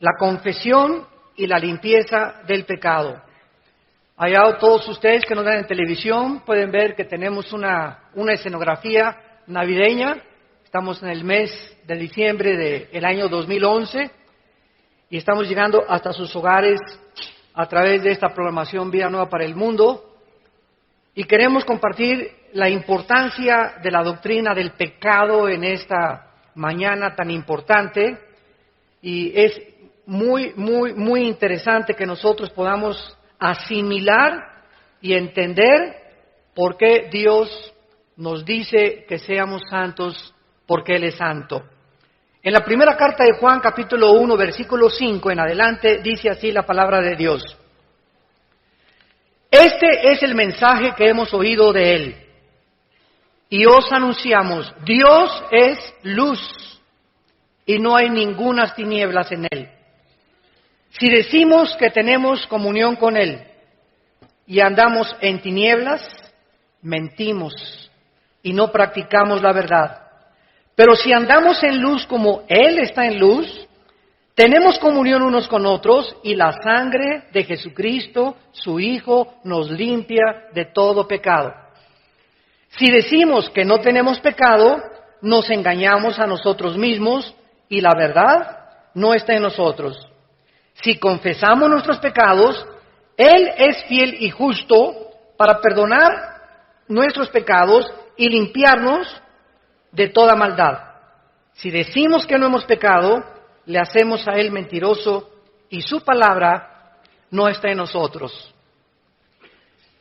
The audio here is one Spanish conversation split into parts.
la confesión y la limpieza del pecado. Allá todos ustedes que nos ven en televisión pueden ver que tenemos una escenografía navideña. Estamos en el mes de diciembre del año 2011 y estamos llegando hasta sus hogares a través de esta programación Vida Nueva para el Mundo. Y queremos compartir la importancia de la doctrina del pecado en esta mañana tan importante. Y es muy interesante que nosotros podamos asimilar y entender por qué Dios nos dice que seamos santos, porque Él es santo. En la primera carta de Juan, capítulo 1, versículo 5 en adelante, dice así la palabra de Dios. Este es el mensaje que hemos oído de Él, y os anunciamos, Dios es luz, y no hay ningunas tinieblas en Él. Si decimos que tenemos comunión con Él y andamos en tinieblas, mentimos y no practicamos la verdad. Pero si andamos en luz como Él está en luz, tenemos comunión unos con otros y la sangre de Jesucristo, su Hijo, nos limpia de todo pecado. Si decimos que no tenemos pecado, nos engañamos a nosotros mismos y la verdad no está en nosotros. Si confesamos nuestros pecados, Él es fiel y justo para perdonar nuestros pecados y limpiarnos de toda maldad. Si decimos que no hemos pecado, le hacemos a Él mentiroso y su palabra no está en nosotros.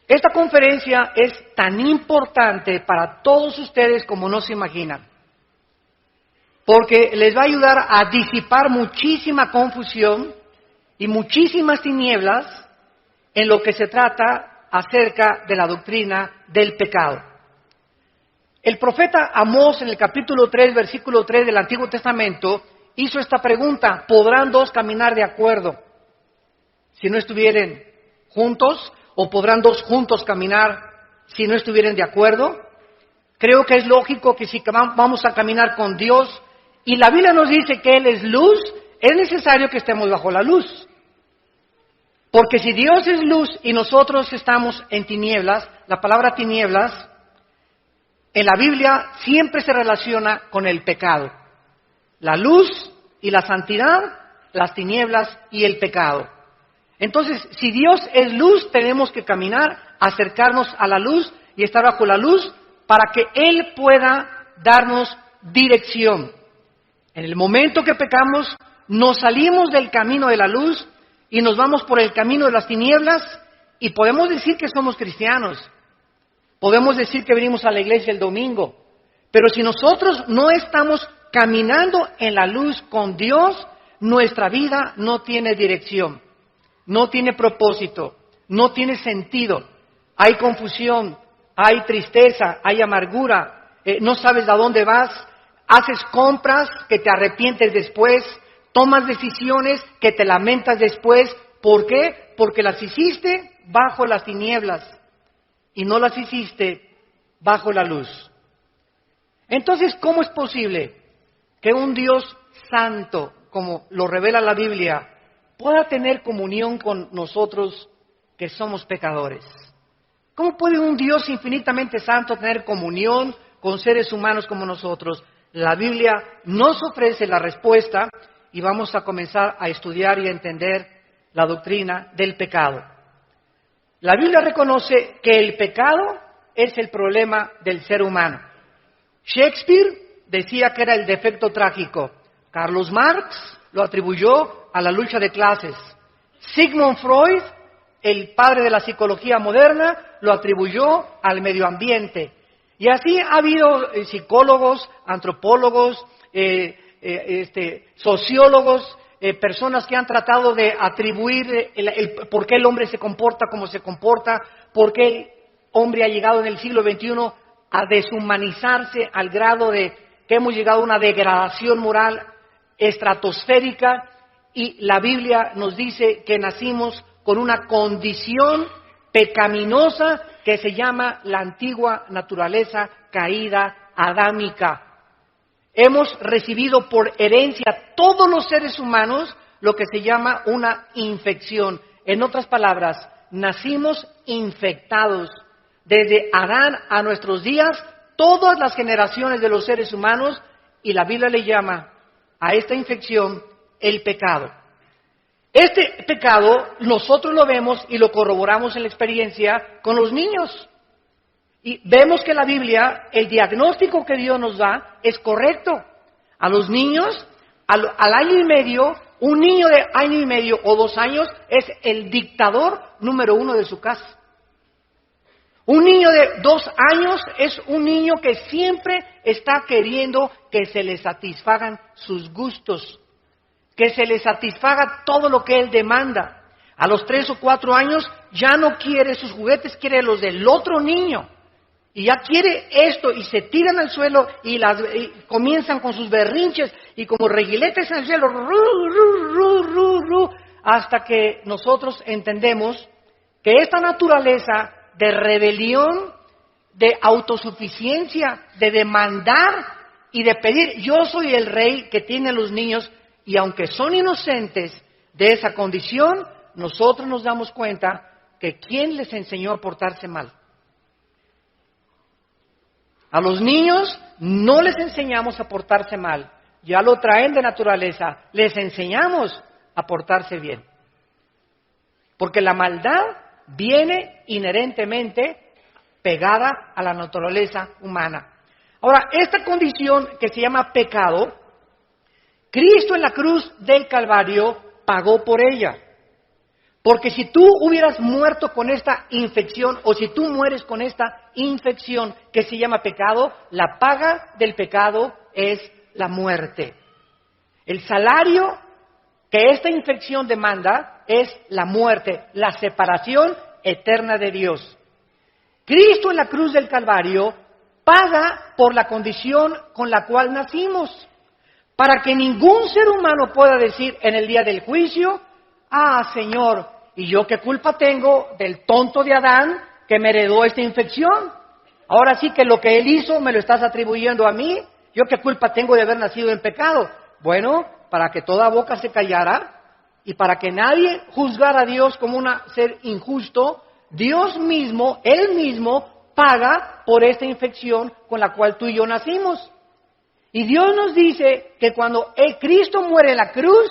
Esta conferencia es tan importante para todos ustedes como no se imaginan, porque les va a ayudar a disipar muchísima confusión y muchísimas tinieblas en lo que se trata acerca de la doctrina del pecado. El profeta Amós en el capítulo 3, versículo 3 del Antiguo Testamento hizo esta pregunta: ¿podrán dos caminar de acuerdo si no estuvieren juntos? ¿O podrán dos juntos caminar si no estuvieren de acuerdo? Creo que es lógico que si vamos a caminar con Dios y la Biblia nos dice que Él es luz, es necesario que estemos bajo la luz. Porque si Dios es luz y nosotros estamos en tinieblas, la palabra tinieblas en la Biblia siempre se relaciona con el pecado. La luz y la santidad, las tinieblas y el pecado. Entonces, si Dios es luz, tenemos que caminar, acercarnos a la luz y estar bajo la luz para que Él pueda darnos dirección. En el momento que pecamos, nos salimos del camino de la luz y nos vamos por el camino de las tinieblas y podemos decir que somos cristianos. Podemos decir que venimos a la iglesia el domingo. Pero si nosotros no estamos caminando en la luz con Dios, nuestra vida no tiene dirección, no tiene propósito, no tiene sentido. Hay confusión, hay tristeza, hay amargura, no sabes a dónde vas, haces compras que te arrepientes después, tomas decisiones que te lamentas después. ¿Por qué? Porque las hiciste bajo las tinieblas y no las hiciste bajo la luz. Entonces, ¿cómo es posible que un Dios santo, como lo revela la Biblia, pueda tener comunión con nosotros que somos pecadores? ¿Cómo puede un Dios infinitamente santo tener comunión con seres humanos como nosotros? La Biblia nos ofrece la respuesta y vamos a comenzar a estudiar y a entender la doctrina del pecado. La Biblia reconoce que el pecado es el problema del ser humano. Shakespeare decía que era el defecto trágico. Carlos Marx lo atribuyó a la lucha de clases. Sigmund Freud, el padre de la psicología moderna, lo atribuyó al medio ambiente. Y así ha habido psicólogos, antropólogos, sociólogos, personas que han tratado de atribuir por qué el hombre se comporta como se comporta, por qué el hombre ha llegado en el siglo XXI a deshumanizarse al grado de que hemos llegado a una degradación moral estratosférica, y la Biblia nos dice que nacimos con una condición pecaminosa que se llama la antigua naturaleza caída adámica. Hemos recibido por herencia todos los seres humanos lo que se llama una infección. En otras palabras, nacimos infectados. Desde Adán a nuestros días, todas las generaciones de los seres humanos, y la Biblia le llama a esta infección el pecado. Este pecado nosotros lo vemos y lo corroboramos en la experiencia con los niños. Y vemos que la Biblia, el diagnóstico que Dios nos da es correcto. A los niños, al año y medio, un niño de año y medio o 2 años es el dictador número 1 de su casa. Un niño de 2 años es un niño que siempre está queriendo que se le satisfagan sus gustos, que se le satisfaga todo lo que él demanda. A los 3 o 4 años ya no quiere sus juguetes, quiere los del otro niño. Y ya quiere esto y se tiran al suelo y comienzan con sus berrinches y como reguiletes en el cielo, hasta que nosotros entendemos que esta naturaleza de rebelión, de autosuficiencia, de demandar y de pedir, yo soy el rey que tiene a los niños, y aunque son inocentes de esa condición, nosotros nos damos cuenta que ¿quién les enseñó a portarse mal? A los niños no les enseñamos a portarse mal, ya lo traen de naturaleza, les enseñamos a portarse bien. Porque la maldad viene inherentemente pegada a la naturaleza humana. Ahora, esta condición que se llama pecado, Cristo en la cruz del Calvario pagó por ella. Porque si tú hubieras muerto con esta infección, o si tú mueres con esta infección que se llama pecado, la paga del pecado es la muerte. El salario que esta infección demanda es la muerte, la separación eterna de Dios. Cristo en la cruz del Calvario paga por la condición con la cual nacimos, para que ningún ser humano pueda decir en el día del juicio, ah, Señor, ¿y yo qué culpa tengo del tonto de Adán que me heredó esta infección? Ahora sí que lo que él hizo me lo estás atribuyendo a mí. ¿Yo qué culpa tengo de haber nacido en pecado? Bueno, para que toda boca se callara y para que nadie juzgara a Dios como un ser injusto, Dios mismo, Él mismo, paga por esta infección con la cual tú y yo nacimos. Y Dios nos dice que cuando Cristo muere en la cruz,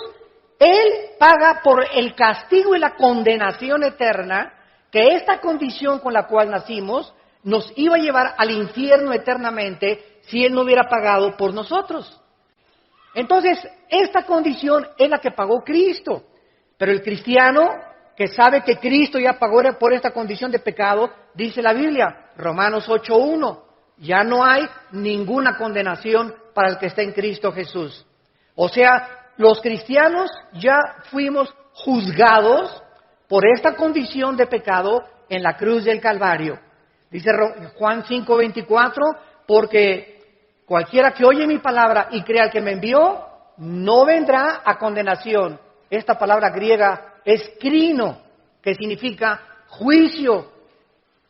Él paga por el castigo y la condenación eterna, que esta condición con la cual nacimos nos iba a llevar al infierno eternamente si Él no hubiera pagado por nosotros. Entonces, esta condición es la que pagó Cristo. Pero el cristiano que sabe que Cristo ya pagó por esta condición de pecado, dice la Biblia, Romanos 8:1, ya no hay ninguna condenación para el que está en Cristo Jesús. O sea, los cristianos ya fuimos juzgados por esta condición de pecado en la cruz del Calvario. Dice Juan 5:24, porque cualquiera que oye mi palabra y crea al que me envió, no vendrá a condenación. Esta palabra griega es crino, que significa juicio.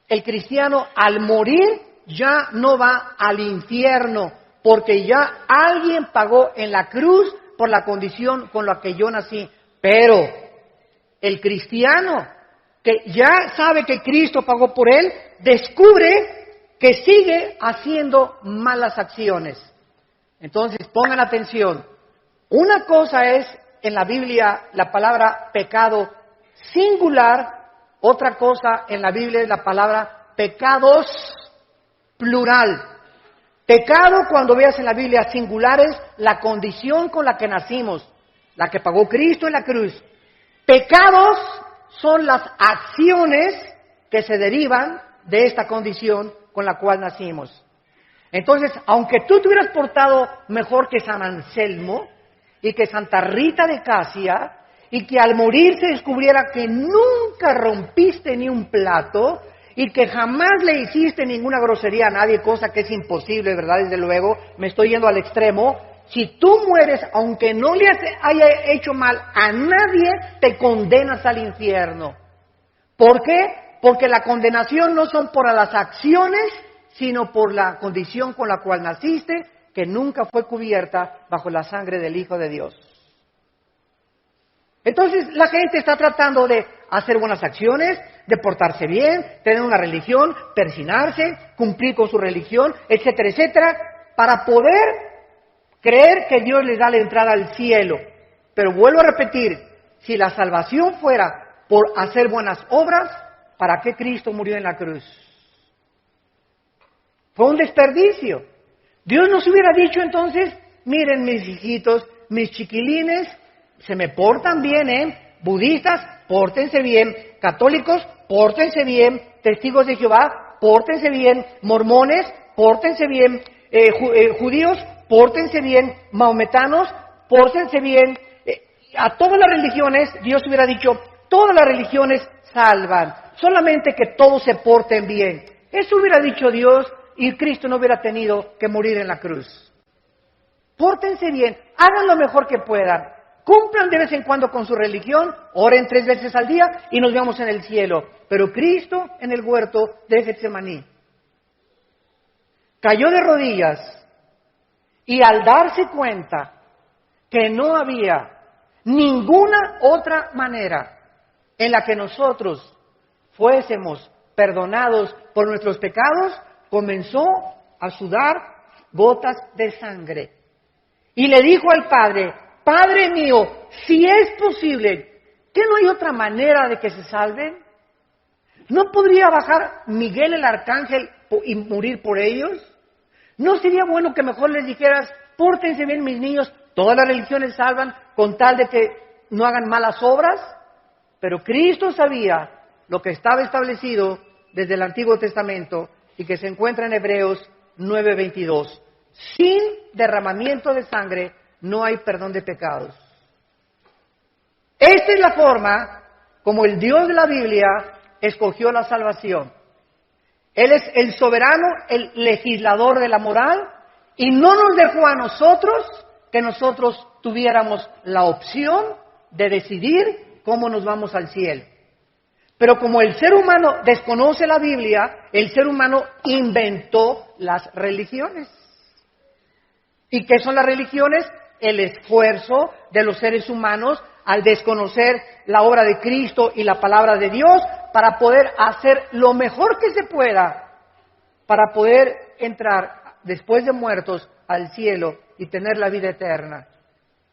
El cristiano al morir ya no va al infierno, porque ya alguien pagó en la cruz por la condición con la que yo nací. Pero el cristiano que ya sabe que Cristo pagó por él, descubre que sigue haciendo malas acciones. Entonces, pongan atención. Una cosa es en la Biblia la palabra pecado singular, otra cosa en la Biblia es la palabra pecados plural. Pecado, cuando veas en la Biblia singular, es la condición con la que nacimos, la que pagó Cristo en la cruz. Pecados son las acciones que se derivan de esta condición con la cual nacimos. Entonces, aunque tú te hubieras portado mejor que San Anselmo y que Santa Rita de Casia, y que al morir se descubriera que nunca rompiste ni un plato, y que jamás le hiciste ninguna grosería a nadie, cosa que es imposible, ¿verdad? Desde luego, me estoy yendo al extremo. Si tú mueres, aunque no le haya hecho mal a nadie, te condenas al infierno. ¿Por qué? Porque la condenación no son por las acciones, sino por la condición con la cual naciste, que nunca fue cubierta bajo la sangre del Hijo de Dios. Entonces la gente está tratando de hacer buenas acciones, de portarse bien, tener una religión, persinarse, cumplir con su religión, etcétera, etcétera, para poder creer que Dios les da la entrada al cielo. Pero vuelvo a repetir, si la salvación fuera por hacer buenas obras, ¿para qué Cristo murió en la cruz? Fue un desperdicio. Dios nos hubiera dicho entonces, miren mis hijitos, mis chiquilines, se me portan bien, budistas, pórtense bien, católicos, pórtense bien, testigos de Jehová, pórtense bien, mormones, pórtense bien, judíos, pórtense bien, maometanos, pórtense bien. A todas las religiones, Dios hubiera dicho, todas las religiones salvan, solamente que todos se porten bien. Eso hubiera dicho Dios y Cristo no hubiera tenido que morir en la cruz. Pórtense bien, hagan lo mejor que puedan, cumplan de vez en cuando con su religión, oren 3 veces al día y nos veamos en el cielo. Pero Cristo en el huerto de Getsemaní cayó de rodillas y al darse cuenta que no había ninguna otra manera en la que nosotros fuésemos perdonados por nuestros pecados, comenzó a sudar gotas de sangre. Y le dijo al Padre, Padre mío, si es posible, ¿que no hay otra manera de que se salven? ¿No podría bajar Miguel el arcángel y morir por ellos? ¿No sería bueno que mejor les dijeras, pórtense bien mis niños, todas las religiones salvan con tal de que no hagan malas obras? Pero Cristo sabía lo que estaba establecido desde el Antiguo Testamento y que se encuentra en Hebreos 9:22. Sin derramamiento de sangre no hay perdón de pecados. Esta es la forma como el Dios de la Biblia escogió la salvación. Él es el soberano, el legislador de la moral, y no nos dejó a nosotros que nosotros tuviéramos la opción de decidir cómo nos vamos al cielo. Pero como el ser humano desconoce la Biblia, el ser humano inventó las religiones. ¿Y qué son las religiones? El esfuerzo de los seres humanos al desconocer la obra de Cristo y la palabra de Dios para poder hacer lo mejor que se pueda para poder entrar después de muertos al cielo y tener la vida eterna.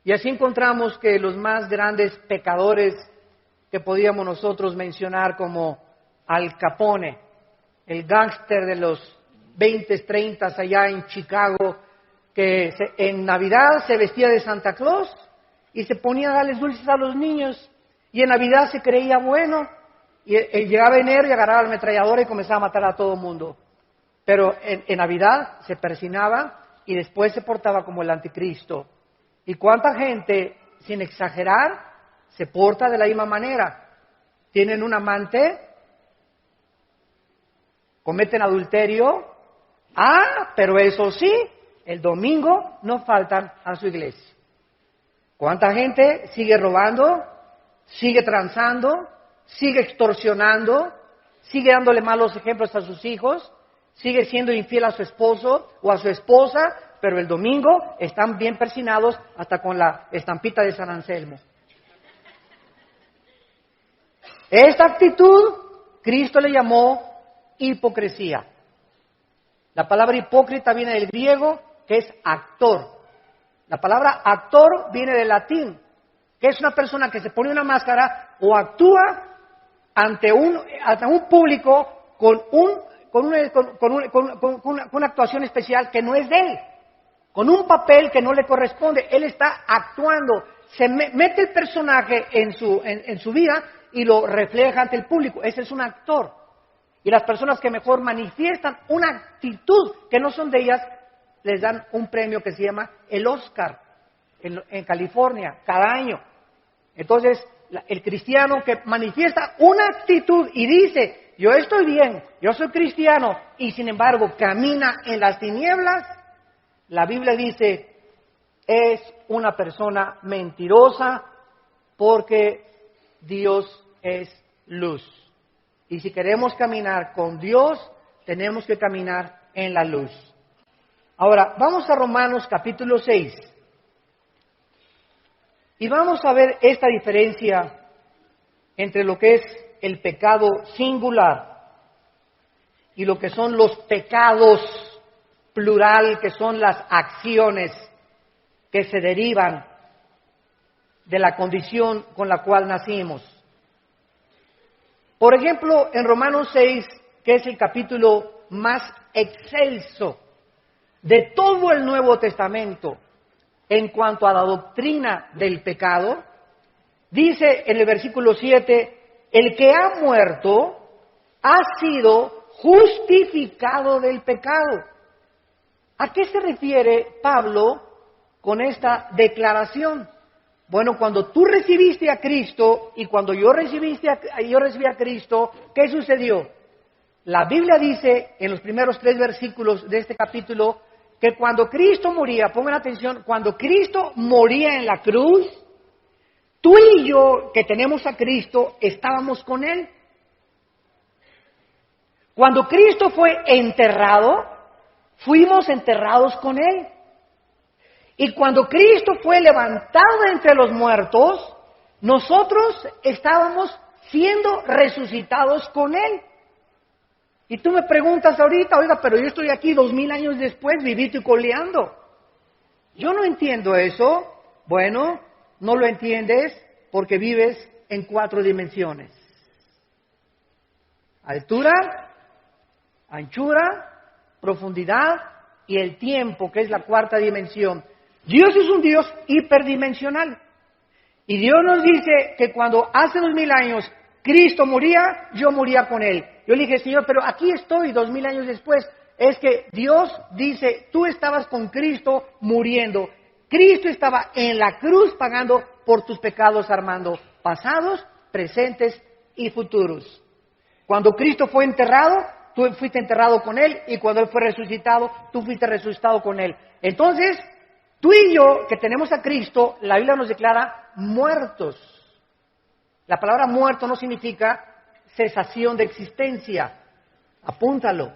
Y así encontramos que los más grandes pecadores que podíamos nosotros mencionar, como Al Capone, el gángster de los 20, 30 allá en Chicago, que en Navidad se vestía de Santa Claus y se ponía a darles dulces a los niños, y en Navidad se creía bueno, y llegaba enero y agarraba la ametralladora y comenzaba a matar a todo el mundo. Pero en Navidad se persinaba y después se portaba como el anticristo. ¿Y cuánta gente, sin exagerar, se porta de la misma manera? Tienen un amante, cometen adulterio, pero eso sí, el domingo no faltan a su iglesia. ¿Cuánta gente sigue robando, sigue transando, sigue extorsionando, sigue dándole malos ejemplos a sus hijos, sigue siendo infiel a su esposo o a su esposa, pero el domingo están bien persinados hasta con la estampita de San Anselmo? Esta actitud Cristo le llamó hipocresía. La palabra hipócrita viene del griego, que es actor. La palabra actor viene del latín, que es una persona que se pone una máscara o actúa ante un público con una actuación especial que no es de él, con un papel que no le corresponde. Él está actuando, se mete el personaje en su vida y lo refleja ante el público. Ese es un actor. Y las personas que mejor manifiestan una actitud que no son de ellas, les dan un premio que se llama el Oscar en California cada año. Entonces, el cristiano que manifiesta una actitud y dice, yo estoy bien, yo soy cristiano, y sin embargo camina en las tinieblas, la Biblia dice, es una persona mentirosa, porque Dios es luz. Y si queremos caminar con Dios, tenemos que caminar en la luz. Ahora, vamos a Romanos capítulo 6. Y vamos a ver esta diferencia entre lo que es el pecado singular y lo que son los pecados plural, que son las acciones que se derivan de la condición con la cual nacimos. Por ejemplo, en Romanos 6, que es el capítulo más excelso de todo el Nuevo Testamento en cuanto a la doctrina del pecado, dice en el versículo 7, el que ha muerto ha sido justificado del pecado. ¿A qué se refiere Pablo con esta declaración? Bueno, cuando tú recibiste a Cristo y cuando yo recibí a Cristo, ¿qué sucedió? La Biblia dice en los primeros 3 versículos de este capítulo que cuando Cristo moría, pongan atención, cuando Cristo moría en la cruz, tú y yo que tenemos a Cristo estábamos con Él. Cuando Cristo fue enterrado, fuimos enterrados con Él. Y cuando Cristo fue levantado entre los muertos, nosotros estábamos siendo resucitados con Él. Y tú me preguntas ahorita, oiga, pero yo estoy aquí 2000 años después, vivito y coleando. Yo no entiendo eso. Bueno, no lo entiendes porque vives en 4 dimensiones. Altura, anchura, profundidad y el tiempo, que es la 4ª dimensión. Dios es un Dios hiperdimensional. Y Dios nos dice que cuando hace 2000 años Cristo moría, yo moría con Él. Yo le dije, Señor, pero aquí estoy 2000 años después. Es que Dios dice, tú estabas con Cristo muriendo. Cristo estaba en la cruz pagando por tus pecados, Armando, pasados, presentes y futuros. Cuando Cristo fue enterrado, tú fuiste enterrado con Él, y cuando Él fue resucitado, tú fuiste resucitado con Él. Entonces, tú y yo, que tenemos a Cristo, la Biblia nos declara muertos. La palabra muerto no significa cesación de existencia. Apúntalo.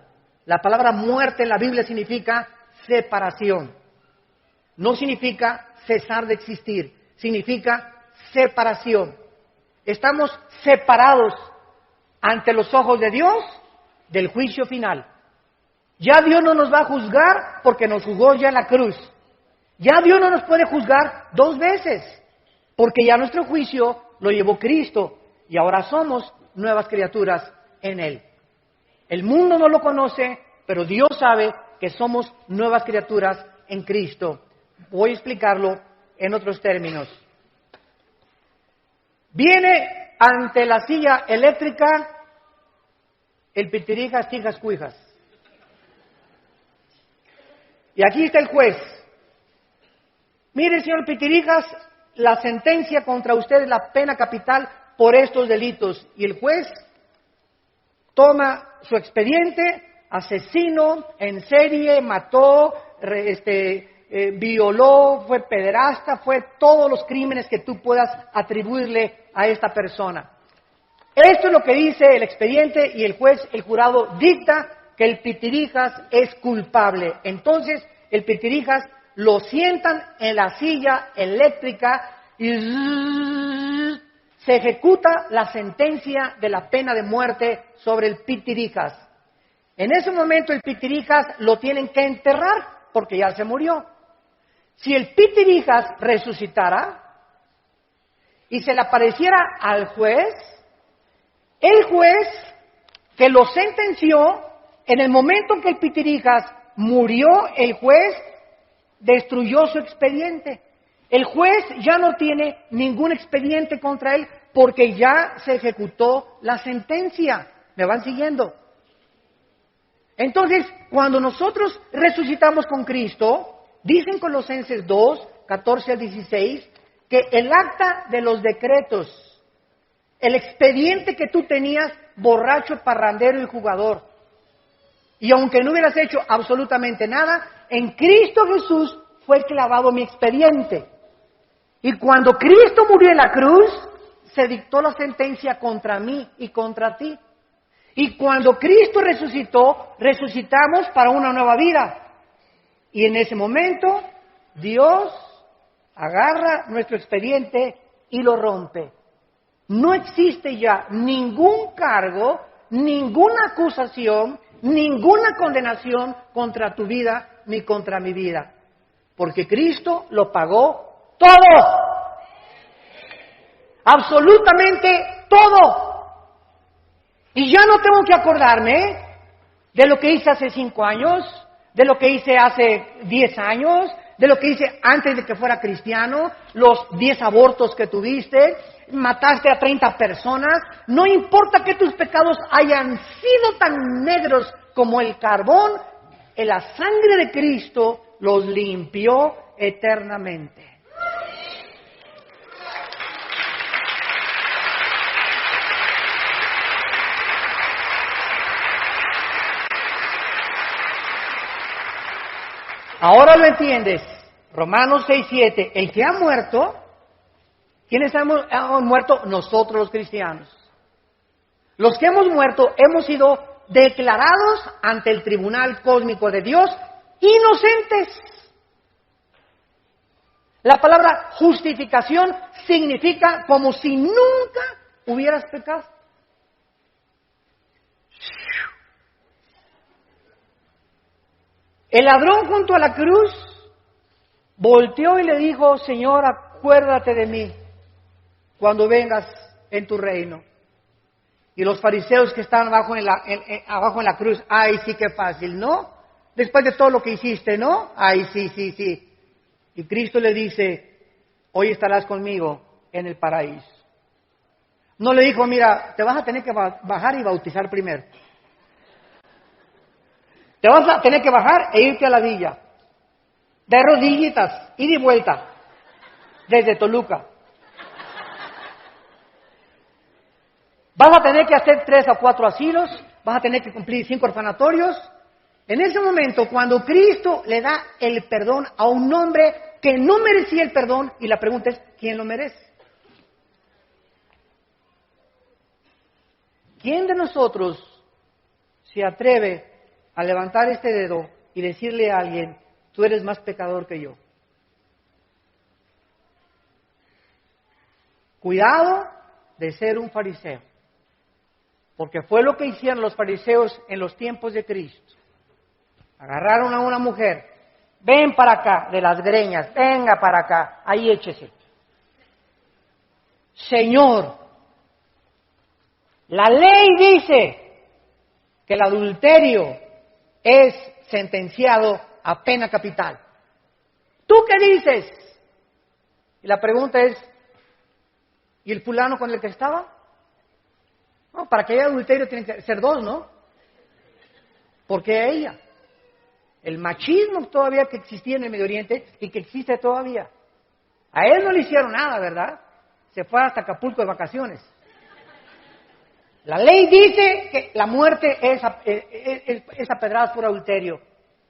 La palabra muerte en la Biblia significa separación. No significa cesar de existir, significa separación. Estamos separados ante los ojos de Dios del juicio final. Ya Dios no nos va a juzgar porque nos juzgó ya en la cruz. Ya Dios no nos puede juzgar 2 veces, porque ya nuestro juicio lo llevó Cristo y ahora somos nuevas criaturas en Él. El mundo no lo conoce, pero Dios sabe que somos nuevas criaturas en Cristo. Voy a explicarlo en otros términos. Viene ante la silla eléctrica el pitirijas, tijas, cuijas. Y aquí está el juez. Mire, señor Pitirijas, la sentencia contra usted es la pena capital por estos delitos. Y el juez toma su expediente, asesino en serie, mató, violó, fue pederasta, fue todos los crímenes que tú puedas atribuirle a esta persona. Esto es lo que dice el expediente y el juez, el jurado, dicta que el Pitirijas es culpable. Entonces, el Pitirijas lo sientan en la silla eléctrica y se ejecuta la sentencia de la pena de muerte sobre el Pitirijas. En ese momento el Pitirijas lo tienen que enterrar porque ya se murió. Si el Pitirijas resucitara y se le apareciera al juez, el juez que lo sentenció, en el momento en que el Pitirijas murió, el juez destruyó su expediente. El juez ya no tiene ningún expediente contra él porque ya se ejecutó la sentencia. ¿Me van siguiendo? Entonces, cuando nosotros resucitamos con Cristo, dicen Colosenses 2, 14 al 16, que el acta de los decretos, el expediente que tú tenías, borracho, parrandero y jugador, y aunque no hubieras hecho absolutamente nada, en Cristo Jesús fue clavado mi expediente. Y cuando Cristo murió en la cruz, se dictó la sentencia contra mí y contra ti. Y cuando Cristo resucitó, resucitamos para una nueva vida. Y en ese momento, Dios agarra nuestro expediente y lo rompe. No existe ya ningún cargo, ninguna acusación, ninguna condenación contra tu vida ni contra mi vida. Porque Cristo lo pagó todo. Absolutamente todo. Y ya no tengo que acordarme de lo que hice hace 5 años, de lo que hice hace 10 años, de lo que hice antes de que fuera cristiano, los 10 abortos que tuviste, mataste a 30 personas. No importa que tus pecados hayan sido tan negros como el carbón, la sangre de Cristo los limpió eternamente. Ahora lo entiendes. Romanos 6:7. El que ha muerto, ¿quiénes hemos muerto? Nosotros los cristianos. Los que hemos muerto hemos sido declarados ante el tribunal cósmico de Dios inocentes. La palabra justificación significa como si nunca hubieras pecado. El ladrón junto a la cruz volteó y le dijo: Señor, acuérdate de mí cuando vengas en tu reino. Y los fariseos que estaban abajo en la cruz: ay, sí, qué fácil, ¿no? Después de todo lo que hiciste, ¿no? Ay, sí. Y Cristo le dice: hoy estarás conmigo en el paraíso. No le dijo: mira, te vas a tener que bajar y bautizar primero. Te vas a tener que bajar e irte a la villa, de rodillitas, ida y vuelta, desde Toluca. Vas a tener que hacer 3 o 4 asilos, vas a tener que cumplir 5 orfanatorios. En ese momento, cuando Cristo le da el perdón a un hombre que no merecía el perdón, y la pregunta es: ¿quién lo merece? ¿Quién de nosotros se atreve a levantar este dedo y decirle a alguien: tú eres más pecador que yo? Cuidado de ser un fariseo, porque fue lo que hicieron los fariseos en los tiempos de Cristo. Agarraron a una mujer: ven para acá, de las greñas, venga para acá, ahí échese. Señor, la ley dice que el adulterio es sentenciado a pena capital. ¿Tú qué dices? Y la pregunta es: ¿y el fulano con el que estaba? No, para que haya adulterio tienen que ser 2, ¿no? ¿Por qué ella? El machismo todavía que existía en el Medio Oriente y que existe todavía. A él no le hicieron nada, ¿verdad? Se fue hasta Acapulco de vacaciones. La ley dice que la muerte es a pedradas por adulterio.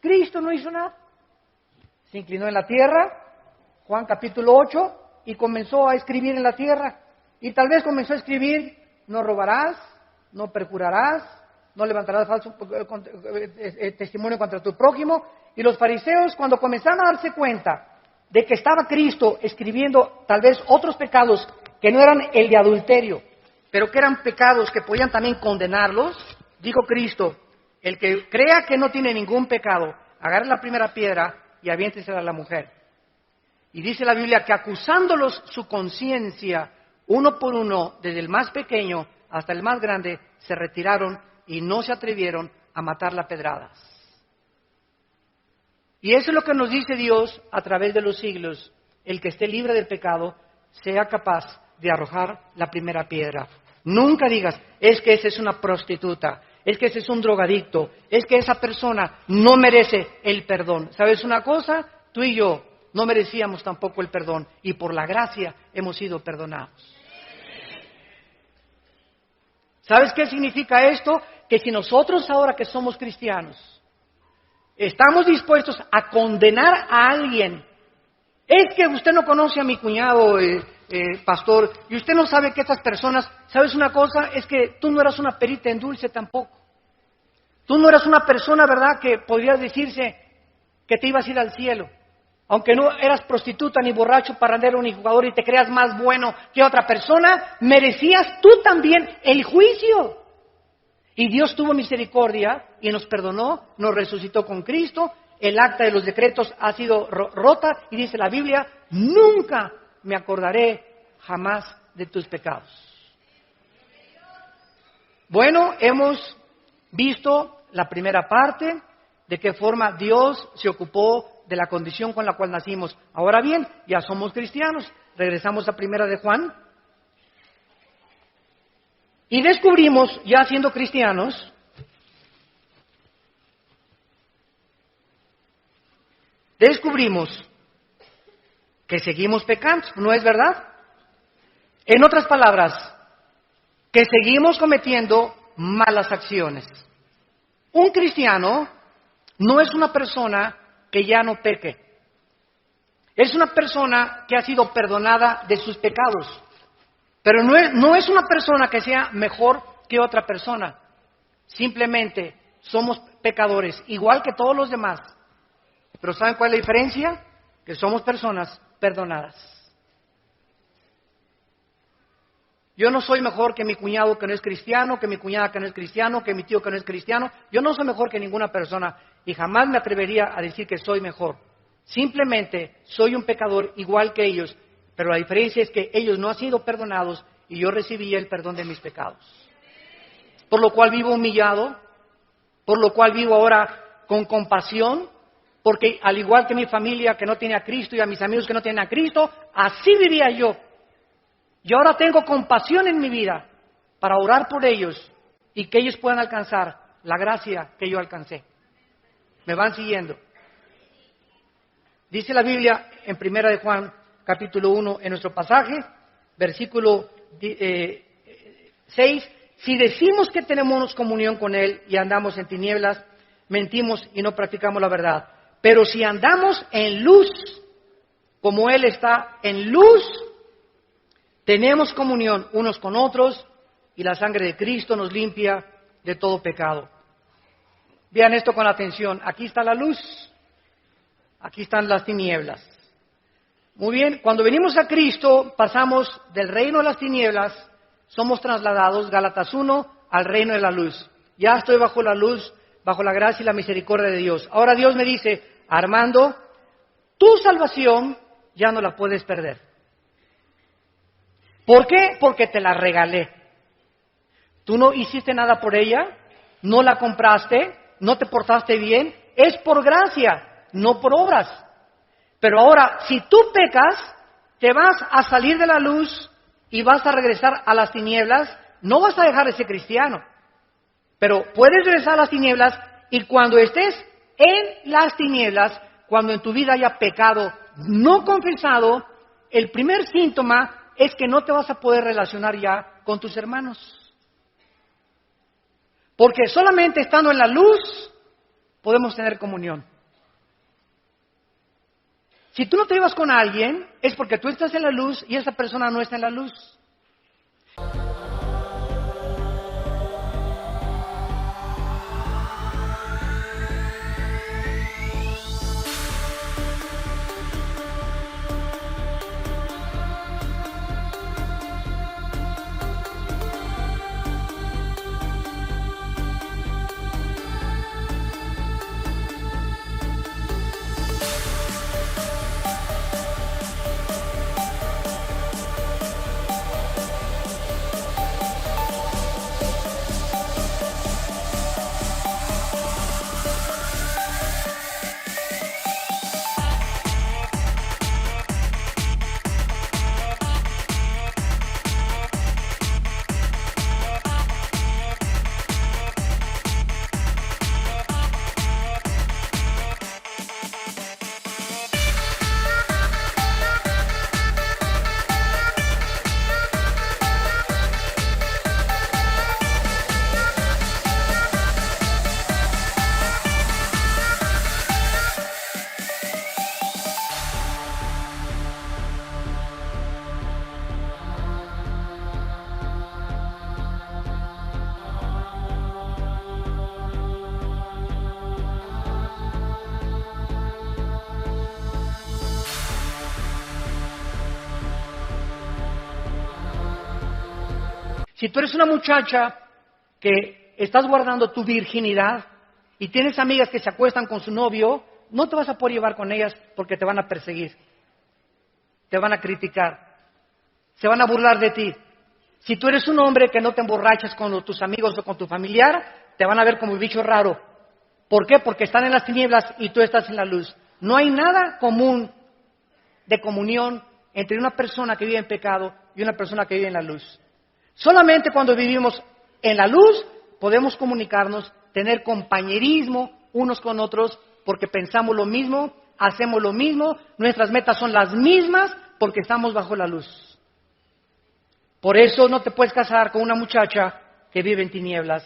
Cristo no hizo nada. Se inclinó en la tierra, Juan capítulo 8, y comenzó a escribir en la tierra. Y tal vez comenzó a escribir: no robarás, no perjurarás, no levantarás falso testimonio contra tu prójimo. Y los fariseos, cuando comenzaron a darse cuenta de que estaba Cristo escribiendo tal vez otros pecados que no eran el de adulterio, pero que eran pecados que podían también condenarlos, dijo Cristo: el que crea que no tiene ningún pecado, agarre la primera piedra y aviéntesela a la mujer. Y dice la Biblia que acusándolos su conciencia, uno por uno, desde el más pequeño hasta el más grande, se retiraron y no se atrevieron a matarla a pedradas. Y eso es lo que nos dice Dios a través de los siglos: el que esté libre del pecado sea capaz de arrojar la primera piedra. Nunca digas: es que esa es una prostituta, es que ese es un drogadicto, es que esa persona no merece el perdón. ¿Sabes una cosa? Tú y yo no merecíamos tampoco el perdón, y por la gracia hemos sido perdonados. ¿Sabes qué significa esto? Que si nosotros ahora que somos cristianos estamos dispuestos a condenar a alguien, es que usted no conoce a mi cuñado, pastor, y usted no sabe que estas personas, ¿sabes una cosa? Es que tú no eras una perita en dulce tampoco. Tú no eras una persona, ¿verdad?, que podría decirse que te ibas a ir al cielo. aunque no eras prostituta, ni borracho, parrandero, ni jugador, y te creas más bueno que otra persona, merecías tú también el juicio. Y Dios tuvo misericordia y nos perdonó, nos resucitó con Cristo. El acta de los decretos ha sido rota y dice la Biblia, nunca me acordaré jamás de tus pecados. Bueno, hemos visto la primera parte, de qué forma Dios se ocupó de la condición con la cual nacimos. Ahora bien, ya somos cristianos. Regresamos a Primera de Juan. Y descubrimos, ya siendo cristianos, que seguimos pecando, ¿no es verdad? En otras palabras, que seguimos cometiendo malas acciones. Un cristiano no es una persona que ya no peque. Es una persona que ha sido perdonada de sus pecados. Pero no es una persona que sea mejor que otra persona. Simplemente somos pecadores, igual que todos los demás. Pero ¿saben cuál es la diferencia? Que somos personas perdonadas. Yo no soy mejor que mi cuñado que no es cristiano, que mi cuñada que no es cristiano, que mi tío que no es cristiano. Yo no soy mejor que ninguna persona y jamás me atrevería a decir que soy mejor. Simplemente soy un pecador igual que ellos, pero la diferencia es que ellos no han sido perdonados y yo recibí el perdón de mis pecados. Por lo cual vivo humillado, por lo cual vivo ahora con compasión, porque al igual que mi familia que no tiene a Cristo y a mis amigos que no tienen a Cristo, así vivía yo. Y ahora tengo compasión en mi vida para orar por ellos y que ellos puedan alcanzar la gracia que yo alcancé. ¿Me van siguiendo? Dice la Biblia en Primera de Juan, capítulo 1, en nuestro pasaje, versículo 6, si decimos que tenemos comunión con Él y andamos en tinieblas, mentimos y no practicamos la verdad. Pero si andamos en luz, como Él está en luz, tenemos comunión unos con otros y la sangre de Cristo nos limpia de todo pecado. Vean esto con atención. Aquí está la luz, aquí están las tinieblas. Muy bien, cuando venimos a Cristo, pasamos del reino de las tinieblas, somos trasladados, Gálatas 1, al reino de la luz. Ya estoy bajo la luz, bajo la gracia y la misericordia de Dios. Ahora Dios me dice, Armando, tu salvación ya no la puedes perder. ¿Por qué? Porque te la regalé. Tú no hiciste nada por ella, no la compraste, no te portaste bien, es por gracia, no por obras. Pero ahora, si tú pecas, te vas a salir de la luz y vas a regresar a las tinieblas, no vas a dejar de ser cristiano. Pero puedes regresar a las tinieblas y cuando estés en las tinieblas, cuando en tu vida haya pecado no confesado, el primer síntoma es que no te vas a poder relacionar ya con tus hermanos. Porque solamente estando en la luz podemos tener comunión. Si tú no te llevas con alguien, es porque tú estás en la luz y esa persona no está en la luz. Si tú eres una muchacha que estás guardando tu virginidad y tienes amigas que se acuestan con su novio, no te vas a poder llevar con ellas porque te van a perseguir, te van a criticar, se van a burlar de ti. Si tú eres un hombre que no te emborrachas con tus amigos o con tu familiar, te van a ver como un bicho raro. ¿Por qué? Porque están en las tinieblas y tú estás en la luz. No hay nada común de comunión entre una persona que vive en pecado y una persona que vive en la luz. Solamente cuando vivimos en la luz podemos comunicarnos, tener compañerismo unos con otros, porque pensamos lo mismo, hacemos lo mismo, nuestras metas son las mismas, porque estamos bajo la luz. Por eso no te puedes casar con una muchacha que vive en tinieblas.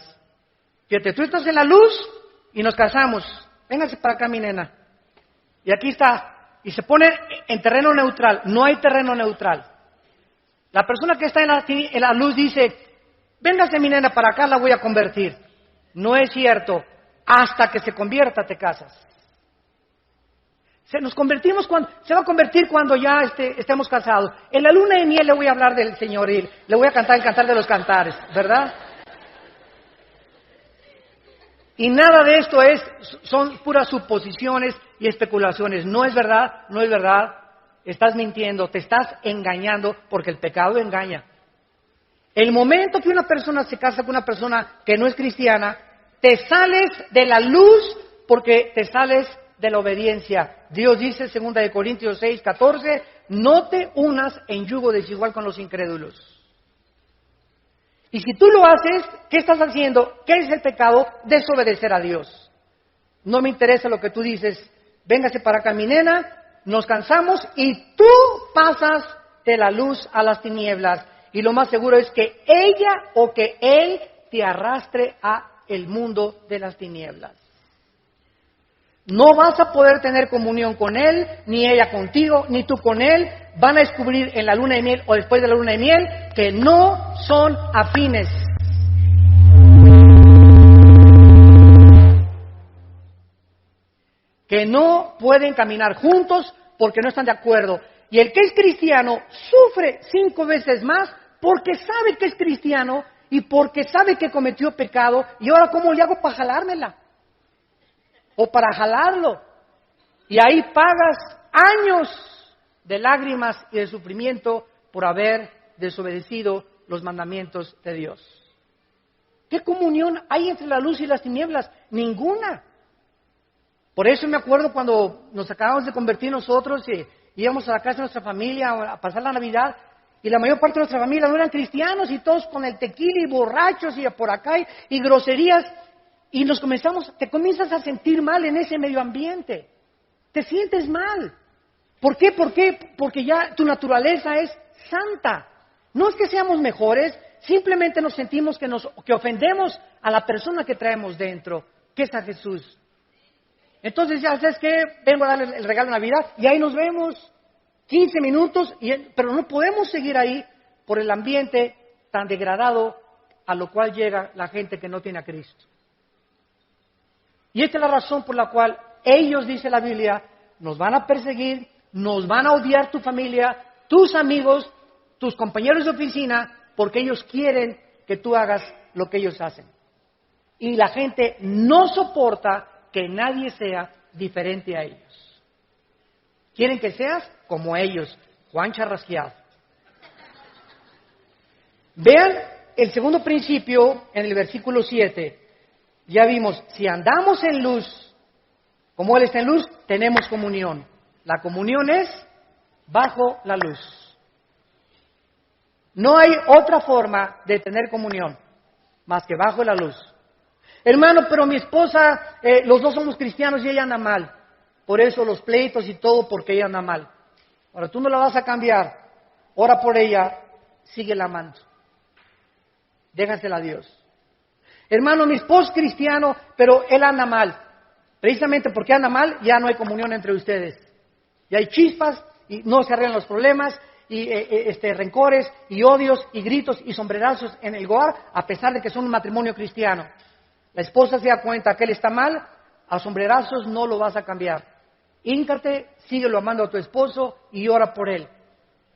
Fíjate, tú estás en la luz y nos casamos. Véngase para acá, mi nena. Y aquí está. Y se pone en terreno neutral. No hay terreno neutral. La persona que está en la luz dice, véngase, mi nena, para acá, la voy a convertir. No es cierto. Hasta que se convierta te casas. Se va a convertir cuando ya estemos casados. En la luna de miel le voy a hablar del Señor y le voy a cantar el cantar de los cantares, ¿verdad? Y nada de esto son puras suposiciones y especulaciones. No es verdad, no es verdad. Estás mintiendo, te estás engañando porque el pecado engaña. El momento que una persona se casa con una persona que no es cristiana, te sales de la luz porque te sales de la obediencia. Dios dice, 2 Corintios 6:14, no te unas en yugo desigual con los incrédulos. Y si tú lo haces, ¿qué estás haciendo? ¿Qué es el pecado? Desobedecer a Dios. No me interesa lo que tú dices, véngase para acá, mi nena, nos cansamos y tú pasas de la luz a las tinieblas. Y lo más seguro es que ella o que él te arrastre a el mundo de las tinieblas. No vas a poder tener comunión con él, ni ella contigo, ni tú con él. Van a descubrir en la luna de miel o después de la luna de miel que no son afines. Que no pueden caminar juntos porque no están de acuerdo. Y el que es cristiano sufre 5 veces más porque sabe que es cristiano y porque sabe que cometió pecado. Y ahora, ¿cómo le hago para jalármela? O para jalarlo. Y ahí pagas años de lágrimas y de sufrimiento por haber desobedecido los mandamientos de Dios. ¿Qué comunión hay entre la luz y las tinieblas? Ninguna. Por eso me acuerdo cuando nos acabamos de convertir nosotros y íbamos a la casa de nuestra familia a pasar la Navidad y la mayor parte de nuestra familia no eran cristianos y todos con el tequila y borrachos y por acá y groserías. Y te comienzas a sentir mal en ese medio ambiente. Te sientes mal. ¿Por qué? Porque ya tu naturaleza es santa. No es que seamos mejores, simplemente nos sentimos que ofendemos a la persona que traemos dentro, que es a Jesús. Entonces, ya sabes que vengo a darle el regalo de Navidad y ahí nos vemos 15 minutos, pero no podemos seguir ahí por el ambiente tan degradado a lo cual llega la gente que no tiene a Cristo. Y esta es la razón por la cual ellos, dice la Biblia, nos van a perseguir, nos van a odiar tu familia, tus amigos, tus compañeros de oficina, porque ellos quieren que tú hagas lo que ellos hacen. Y la gente no soporta que nadie sea diferente a ellos. Quieren que seas como ellos, Juan Charrasqueado. Vean el segundo principio en el versículo 7. Ya vimos, si andamos en luz, como Él está en luz, tenemos comunión. La comunión es bajo la luz. No hay otra forma de tener comunión más que bajo la luz. Hermano, pero mi esposa, los dos somos cristianos y ella anda mal. Por eso los pleitos y todo, porque ella anda mal. Ahora, tú no la vas a cambiar. Ora por ella, síguela amando. Déjasela a Dios. Hermano, mi esposo es cristiano, pero él anda mal. Precisamente porque anda mal, ya no hay comunión entre ustedes. Ya hay chispas y no se arreglan los problemas, y rencores, y odios, y gritos, y sombrerazos en el hogar, a pesar de que son un matrimonio cristiano. La esposa se da cuenta que él está mal, a sombrerazos no lo vas a cambiar. Híncate, síguelo amando a tu esposo y ora por él.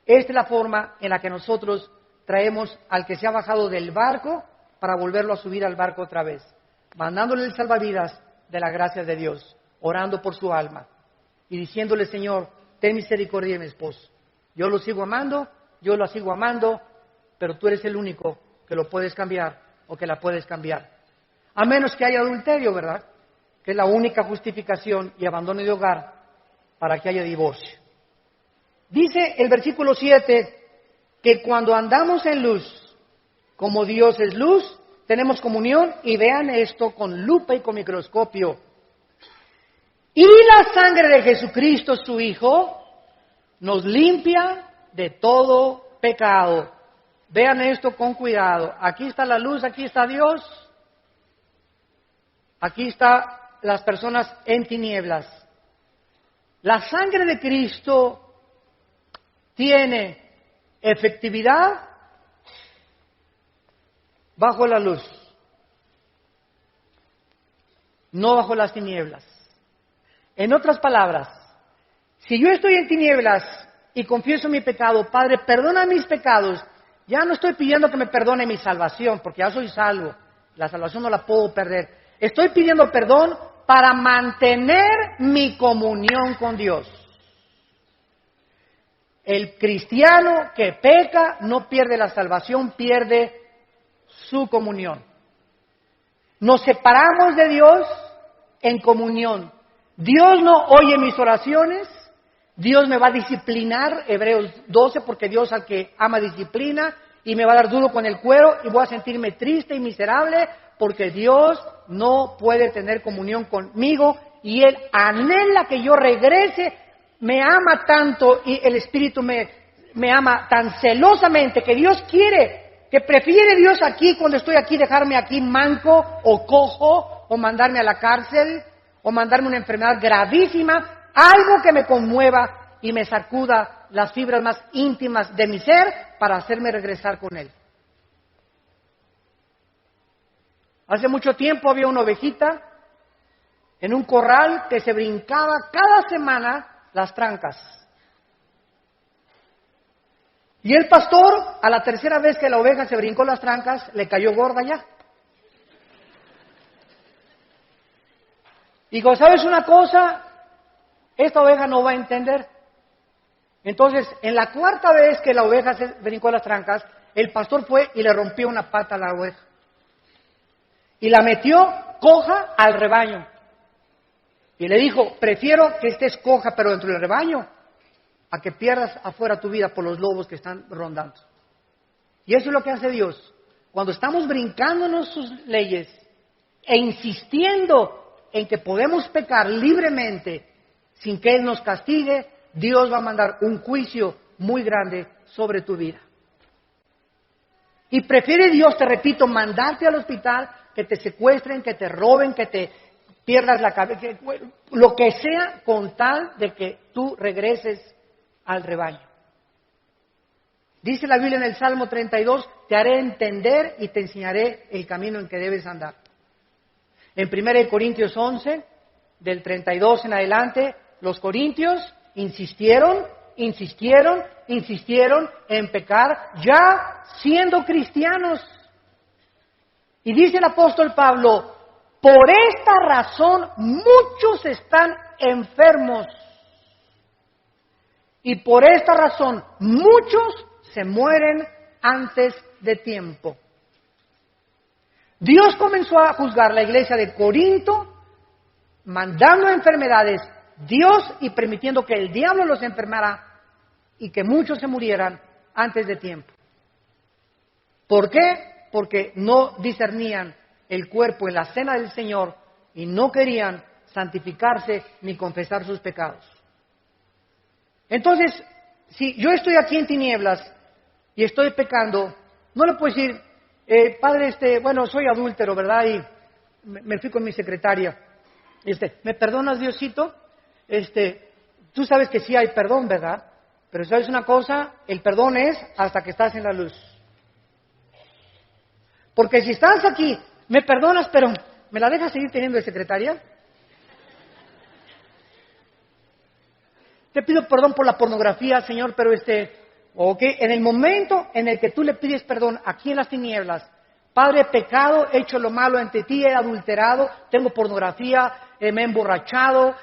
Esta es la forma en la que nosotros traemos al que se ha bajado del barco para volverlo a subir al barco otra vez, mandándole el salvavidas de la gracia de Dios, orando por su alma y diciéndole: Señor, ten misericordia de mi esposo. Yo lo sigo amando, yo lo sigo amando, pero tú eres el único que lo puedes cambiar o que la puedes cambiar. A menos que haya adulterio, ¿verdad? Que es la única justificación y abandono de hogar para que haya divorcio. Dice el versículo 7 que cuando andamos en luz, como Dios es luz, tenemos comunión, y vean esto con lupa y con microscopio. Y la sangre de Jesucristo, su Hijo, nos limpia de todo pecado. Vean esto con cuidado. Aquí está la luz, aquí está Dios. Aquí están las personas en tinieblas. La sangre de Cristo tiene efectividad bajo la luz, no bajo las tinieblas. En otras palabras, si yo estoy en tinieblas y confieso mi pecado: Padre, perdona mis pecados, ya no estoy pidiendo que me perdone mi salvación, porque ya soy salvo, la salvación no la puedo perder. Estoy pidiendo perdón para mantener mi comunión con Dios. El cristiano que peca no pierde la salvación, pierde su comunión. Nos separamos de Dios en comunión. Dios no oye mis oraciones, Dios me va a disciplinar, Hebreos 12, porque Dios al que ama disciplina, y me va a dar duro con el cuero, y voy a sentirme triste y miserable, porque Dios no puede tener comunión conmigo, y Él anhela que yo regrese. Me ama tanto, y el Espíritu me ama tan celosamente, que Dios quiere, que prefiere Dios aquí, cuando estoy aquí, dejarme aquí manco o cojo, o mandarme a la cárcel, o mandarme una enfermedad gravísima, algo que me conmueva y me sacuda las fibras más íntimas de mi ser para hacerme regresar con Él. Hace mucho tiempo había una ovejita en un corral que se brincaba cada semana las trancas. Y el pastor, a la tercera vez que la oveja se brincó las trancas, le cayó gorda ya. Digo, ¿sabes una cosa? Esta oveja no va a entender. Entonces, en la cuarta vez que la oveja se brincó las trancas, el pastor fue y le rompió una pata a la oveja. Y la metió coja al rebaño. Y le dijo: prefiero que estés coja pero dentro del rebaño, a que pierdas afuera tu vida por los lobos que están rondando. Y eso es lo que hace Dios. Cuando estamos brincándonos sus leyes e insistiendo en que podemos pecar libremente sin que Él nos castigue, Dios va a mandar un juicio muy grande sobre tu vida. Y prefiere Dios, te repito, mandarte al hospital, que te secuestren, que te roben, que te pierdas la cabeza, lo que sea, con tal de que tú regreses al rebaño. Dice la Biblia en el Salmo 32, te haré entender y te enseñaré el camino en que debes andar. En 1 Corintios 11, del 32 en adelante, los corintios insistieron en pecar, ya siendo cristianos. Y dice el apóstol Pablo: por esta razón muchos están enfermos, y por esta razón muchos se mueren antes de tiempo. Dios comenzó a juzgar la iglesia de Corinto, mandando enfermedades, Dios, y permitiendo que el diablo los enfermara y que muchos se murieran antes de tiempo. ¿Por qué? Porque no discernían el cuerpo en la cena del Señor y no querían santificarse ni confesar sus pecados. Entonces, si yo estoy aquí en tinieblas y estoy pecando, no le puedo decir: padre, bueno, soy adúltero, ¿verdad? Y me fui con mi secretaria. ¿Me perdonas, Diosito? Tú sabes que sí hay perdón, ¿verdad? Pero ¿sabes una cosa? El perdón es hasta que estás en la luz. Porque si estás aquí, me perdonas, pero ¿me la dejas seguir teniendo de secretaria? Te pido perdón por la pornografía, Señor, pero ¿Ok? En el momento en el que tú le pides perdón aquí en las tinieblas, Padre, pecado, he hecho lo malo ante ti, he adulterado, tengo pornografía, me he emborrachado,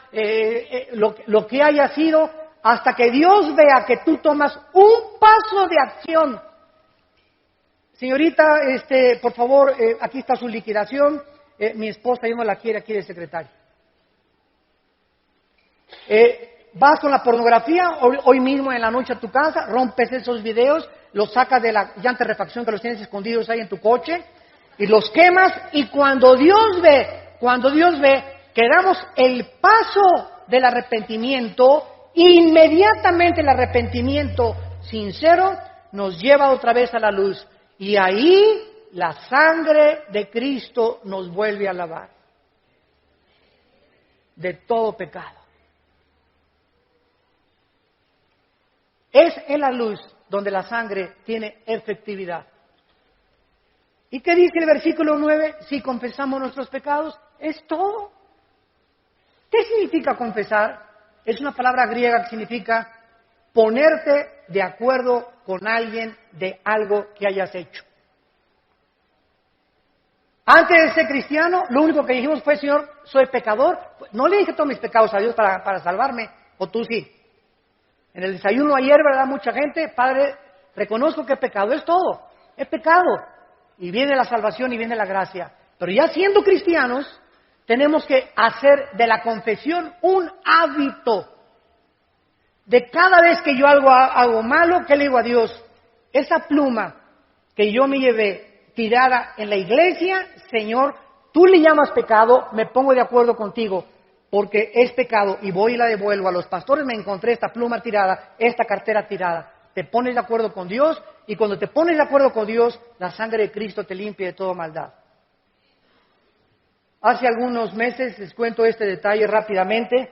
lo que haya sido, hasta que Dios vea que tú tomas un paso de acción. Señorita, por favor, aquí está su liquidación. Mi esposa, yo no la quiere aquí de secretaria. Vas con la pornografía, hoy mismo en la noche a tu casa, rompes esos videos, los sacas de la llanta de refacción que los tienes escondidos ahí en tu coche, y los quemas, y cuando Dios ve que damos el paso del arrepentimiento, inmediatamente el arrepentimiento sincero nos lleva otra vez a la luz. Y ahí la sangre de Cristo nos vuelve a lavar de todo pecado. Es en la luz donde la sangre tiene efectividad. ¿Y qué dice el versículo 9? Si confesamos nuestros pecados, es todo. ¿Qué significa confesar? Es una palabra griega que significa ponerte de acuerdo con alguien de algo que hayas hecho. Antes de ser cristiano, lo único que dijimos fue, Señor, soy pecador. No le dije todos mis pecados a Dios para salvarme, o tú sí. En el desayuno ayer, ¿verdad? Mucha gente, Padre, reconozco que he pecado, es todo, he pecado. Y viene la salvación y viene la gracia. Pero ya siendo cristianos, tenemos que hacer de la confesión un hábito. De cada vez que yo hago malo, ¿qué le digo a Dios? Esa pluma que yo me llevé tirada en la iglesia, Señor, tú le llamas pecado, me pongo de acuerdo contigo, porque es pecado y voy y la devuelvo. A los pastores me encontré esta pluma tirada, esta cartera tirada. Te pones de acuerdo con Dios y cuando te pones de acuerdo con Dios, la sangre de Cristo te limpia de toda maldad. Hace algunos meses, les cuento este detalle rápidamente,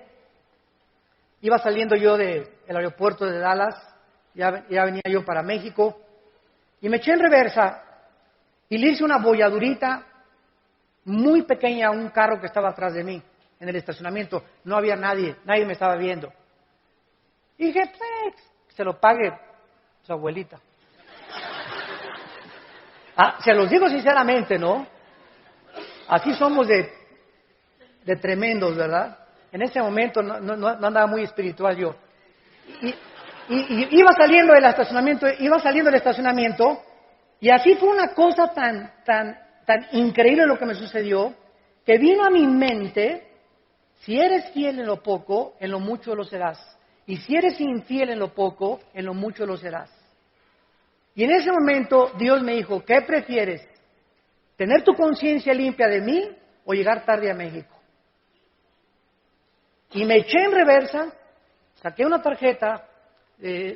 iba saliendo yo del aeropuerto de Dallas, ya venía yo para México, y me eché en reversa y le hice una bolladurita muy pequeña a un carro que estaba atrás de mí, en el estacionamiento. No había nadie me estaba viendo. Y dije, pues, se lo pague su abuelita. Se los digo sinceramente, ¿no? Así somos de tremendos, ¿verdad? En ese momento no andaba muy espiritual yo. Y iba saliendo del estacionamiento, y así fue una cosa tan increíble lo que me sucedió, que vino a mi mente, si eres fiel en lo poco, en lo mucho lo serás. Y si eres infiel en lo poco, en lo mucho lo serás. Y en ese momento Dios me dijo, ¿qué prefieres? ¿Tener tu conciencia limpia de mí o llegar tarde a México? Y me eché en reversa, saqué una tarjeta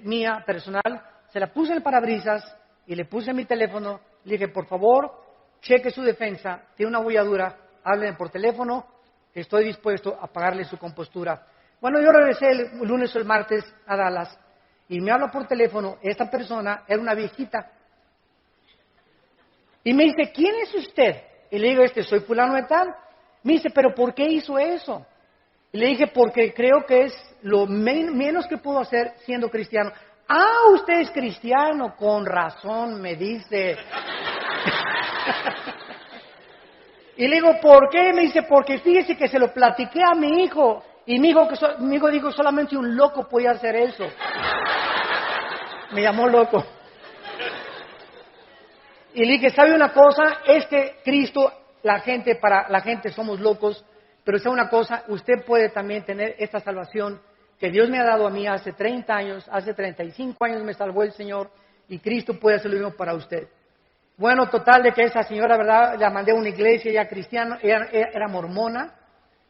mía, personal, se la puse en el parabrisas y le puse mi teléfono. Le dije, por favor, cheque su defensa, tiene una bolladura, háblenme por teléfono, estoy dispuesto a pagarle su compostura. Bueno, yo regresé el lunes o el martes a Dallas y me habla por teléfono, esta persona era una viejita. Y me dice, ¿quién es usted? Y le digo, soy fulano de tal. Me dice, ¿pero por qué hizo eso? Y le dije, porque creo que es lo menos que puedo hacer siendo cristiano. Ah, usted es cristiano, con razón, me dice. Y le digo, ¿por qué? Me dice, porque fíjese que se lo platiqué a mi hijo. Y mi hijo dijo, solamente un loco podía hacer eso. Me llamó loco. Y le dije, ¿sabe una cosa? Es que Cristo, para la gente somos locos, pero sabe una cosa, usted puede también tener esta salvación que Dios me ha dado a mí hace 30 años, hace 35 años me salvó el Señor, y Cristo puede hacer lo mismo para usted. Bueno, total de que esa señora, ¿verdad? La mandé a una iglesia, ella cristiana, era mormona,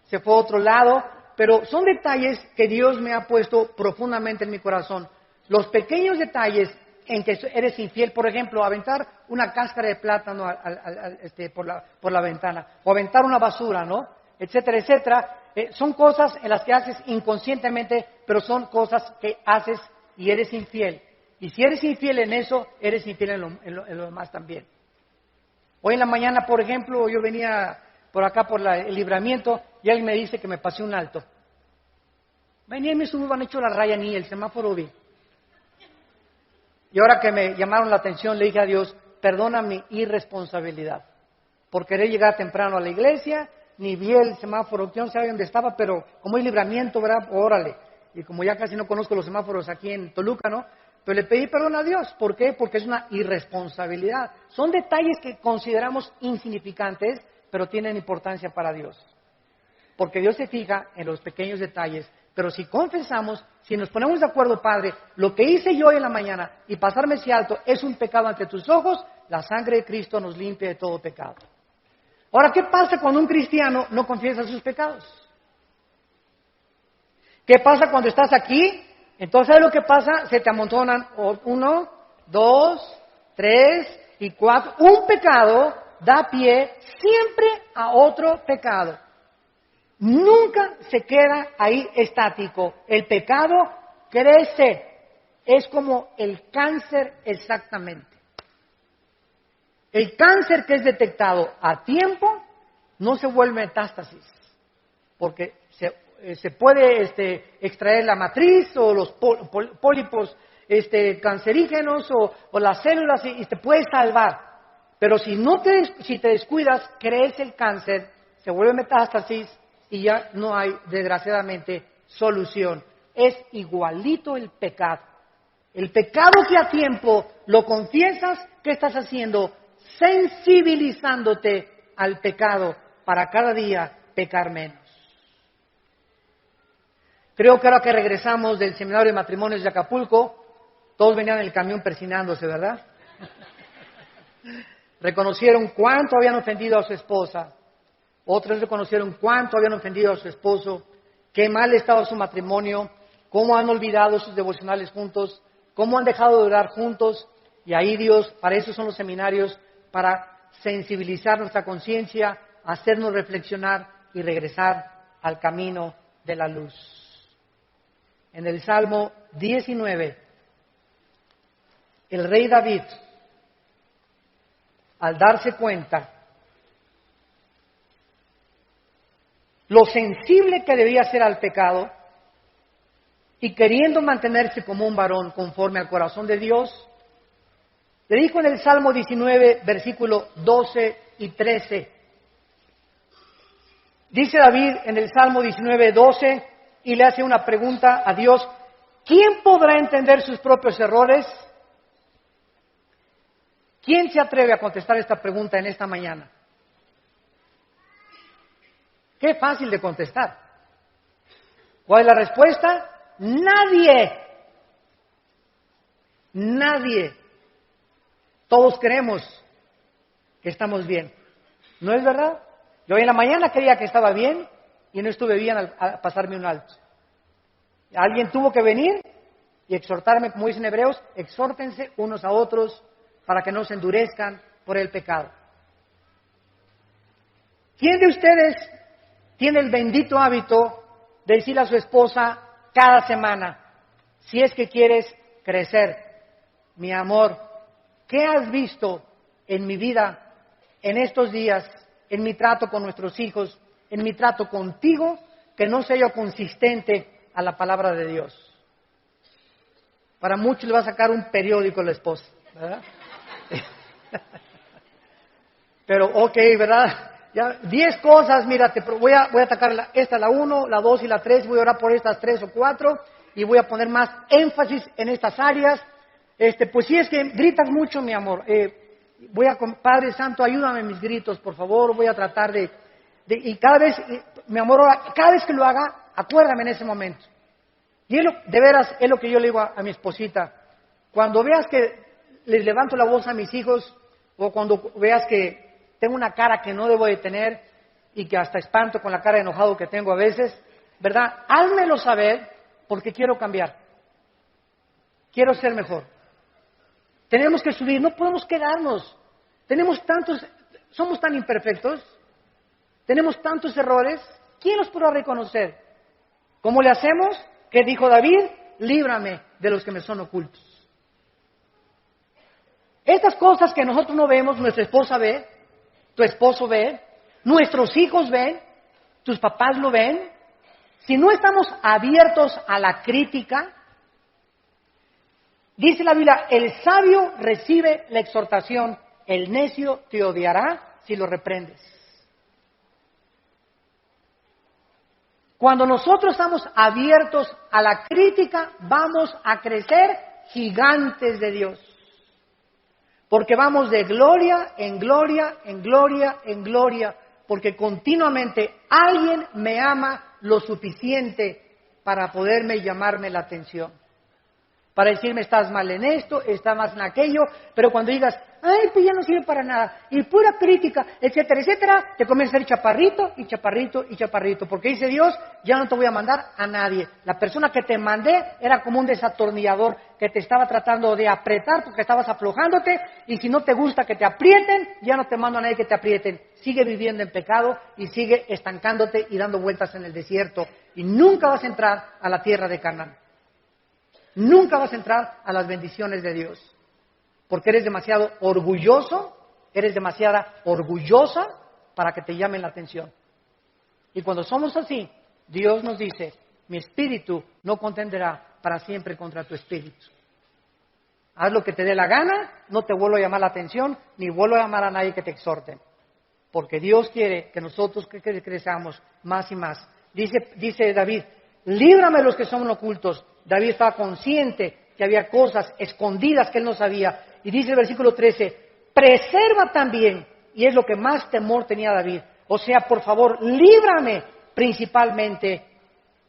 se fue a otro lado, pero son detalles que Dios me ha puesto profundamente en mi corazón. Los pequeños detalles en que eres infiel, por ejemplo, aventar una cáscara de plátano por la ventana, o aventar una basura, ¿no? Etcétera, etcétera. Son cosas en las que haces inconscientemente, pero son cosas que haces y eres infiel. Y si eres infiel en eso, eres infiel en lo demás también. Hoy en la mañana, por ejemplo, yo venía por acá por el libramiento y alguien me dice que me pasé un alto. Venía y me han hecho la raya, ni el semáforo vi. Y ahora que me llamaron la atención, le dije a Dios, perdona mi irresponsabilidad por querer llegar temprano a la iglesia, ni vi el semáforo, yo no sabía dónde estaba, pero como hay libramiento, ¿verdad? Órale. Y como ya casi no conozco los semáforos aquí en Toluca, ¿no? Pero le pedí perdón a Dios. ¿Por qué? Porque es una irresponsabilidad. Son detalles que consideramos insignificantes, pero tienen importancia para Dios. Porque Dios se fija en los pequeños detalles. Pero si confesamos, si nos ponemos de acuerdo, Padre, lo que hice yo hoy en la mañana y pasarme ese alto es un pecado ante tus ojos, la sangre de Cristo nos limpia de todo pecado. Ahora, ¿qué pasa cuando un cristiano no confiesa sus pecados? ¿Qué pasa cuando estás aquí? Entonces, ¿sabes lo que pasa? Se te amontonan 1, 2, 3 y 4. Un pecado da pie siempre a otro pecado. Nunca se queda ahí estático. El pecado crece. Es como el cáncer exactamente. El cáncer que es detectado a tiempo no se vuelve metástasis, porque se puede extraer la matriz o los pólipos cancerígenos o las células y te puede salvar. Pero si te descuidas, crece el cáncer, se vuelve metástasis y ya no hay, desgraciadamente, solución. Es igualito el pecado. El pecado que a tiempo lo confiesas, ¿qué estás haciendo? Sensibilizándote al pecado para cada día pecar menos. Creo que ahora que regresamos del seminario de matrimonios de Acapulco, todos venían en el camión persinándose, ¿verdad? Reconocieron cuánto habían ofendido a su esposa. Otros reconocieron cuánto habían ofendido a su esposo, qué mal estaba su matrimonio, cómo han olvidado sus devocionales juntos, cómo han dejado de orar juntos. Y ahí Dios, para eso son los seminarios, para sensibilizar nuestra conciencia, hacernos reflexionar y regresar al camino de la luz. En el Salmo 19, el rey David, al darse cuenta lo sensible que debía ser al pecado y queriendo mantenerse como un varón conforme al corazón de Dios, le dijo en el Salmo 19, versículo 12 y 13. Dice David en el Salmo 19, 12, y le hace una pregunta a Dios: ¿quién podrá entender sus propios errores? ¿Quién se atreve a contestar esta pregunta en esta mañana? Qué fácil de contestar. ¿Cuál es la respuesta? Nadie. Nadie. Todos creemos que estamos bien. ¿No es verdad? Yo hoy en la mañana creía que estaba bien y no estuve bien al pasarme un alto. Alguien tuvo que venir y exhortarme, como dicen hebreos, exhórtense unos a otros para que no se endurezcan por el pecado. ¿Quién de ustedes tiene el bendito hábito de decirle a su esposa cada semana, si es que quieres crecer, mi amor, ¿qué has visto en mi vida en estos días, en mi trato con nuestros hijos, en mi trato contigo, que no sea consistente a la palabra de Dios? Para muchos le va a sacar un periódico la esposa, ¿verdad? Pero, ok, ¿verdad? Ya, 10 cosas, mira, voy a atacar esta, la 1, la 2 y la 3, voy a orar por estas 3 o 4 y voy a poner más énfasis en estas áreas. Pues si es que gritas mucho, mi amor, Padre Santo, ayúdame en mis gritos, por favor, voy a tratar y cada vez, mi amor, cada vez que lo haga, acuérdame en ese momento. Y de veras, es lo que yo le digo a mi esposita, cuando veas que les levanto la voz a mis hijos, o cuando veas que tengo una cara que no debo de tener, y que hasta espanto con la cara de enojado que tengo a veces, ¿verdad? Házmelo saber, porque quiero cambiar. Quiero ser mejor. Tenemos que subir, no podemos quedarnos. Somos tan imperfectos, tenemos tantos errores, ¿quién los podrá reconocer? ¿Cómo le hacemos? ¿Qué dijo David? Líbrame de los que me son ocultos. Estas cosas que nosotros no vemos, nuestra esposa ve, tu esposo ve, nuestros hijos ven, tus papás lo ven. Si no estamos abiertos a la crítica, Dice la Biblia, el sabio recibe la exhortación, el necio te odiará si lo reprendes. Cuando nosotros estamos abiertos a la crítica, vamos a crecer gigantes de Dios. Porque vamos de gloria en gloria, en gloria, en gloria, porque continuamente alguien me ama lo suficiente para poderme llamarme la atención. Para decirme, estás mal en esto, estás mal en aquello, pero cuando digas, ay, pues ya no sirve para nada, y pura crítica, etcétera, etcétera, te comienza a ser chaparrito, y chaparrito, y chaparrito, porque dice Dios, ya no te voy a mandar a nadie. La persona que te mandé era como un desatornillador que te estaba tratando de apretar porque estabas aflojándote, y si no te gusta que te aprieten, ya no te mando a nadie que te aprieten. Sigue viviendo en pecado y sigue estancándote y dando vueltas en el desierto, y nunca vas a entrar a la tierra de Canaán. Nunca vas a entrar a las bendiciones de Dios, porque eres demasiado orgulloso, eres demasiada orgullosa para que te llamen la atención. Y cuando somos así, Dios nos dice, mi espíritu no contenderá para siempre contra tu espíritu. Haz lo que te dé la gana, no te vuelvo a llamar la atención, ni vuelvo a llamar a nadie que te exhorte, porque Dios quiere que nosotros crezcamos más y más. Dice David, líbrame de los que son ocultos. David estaba consciente que había cosas escondidas que él no sabía. Y dice el versículo 13, preserva también, y es lo que más temor tenía David. O sea, por favor, líbrame principalmente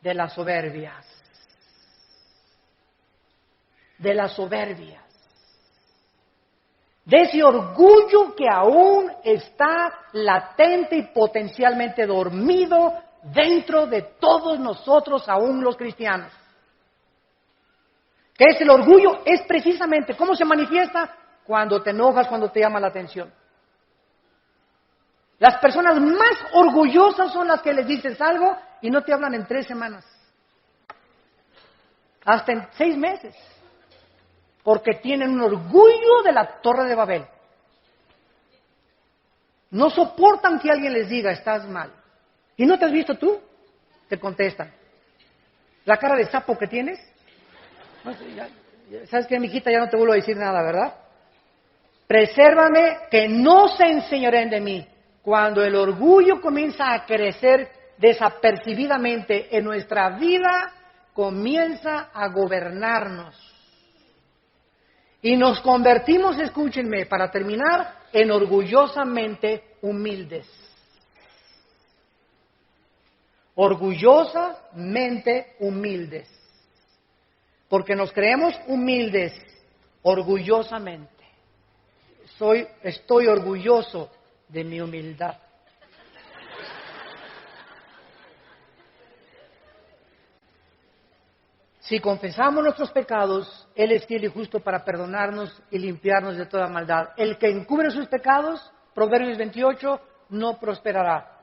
de las soberbias. De las soberbias. De ese orgullo que aún está latente y potencialmente dormido dentro de todos nosotros, aún los cristianos. ¿Qué es el orgullo? Es precisamente, ¿cómo se manifiesta? Cuando te enojas, cuando te llama la atención. Las personas más orgullosas son las que les dices algo y no te hablan en 3 semanas. Hasta en 6 meses. Porque tienen un orgullo de la Torre de Babel. No soportan que alguien les diga, estás mal. ¿Y no te has visto tú? Te contestan. ¿La cara de sapo que tienes? No, ¿sabes qué, mijita? Ya no te vuelvo a decir nada, ¿verdad? Presérvame que no se enseñoreen de mí. Cuando el orgullo comienza a crecer desapercibidamente en nuestra vida, comienza a gobernarnos. Y nos convertimos, escúchenme, para terminar, en orgullosamente humildes. Orgullosamente humildes. Porque nos creemos humildes orgullosamente. Estoy orgulloso de mi humildad. Si confesamos nuestros pecados, Él es fiel y justo para perdonarnos y limpiarnos de toda maldad. El que encubre sus pecados, Proverbios 28, no prosperará.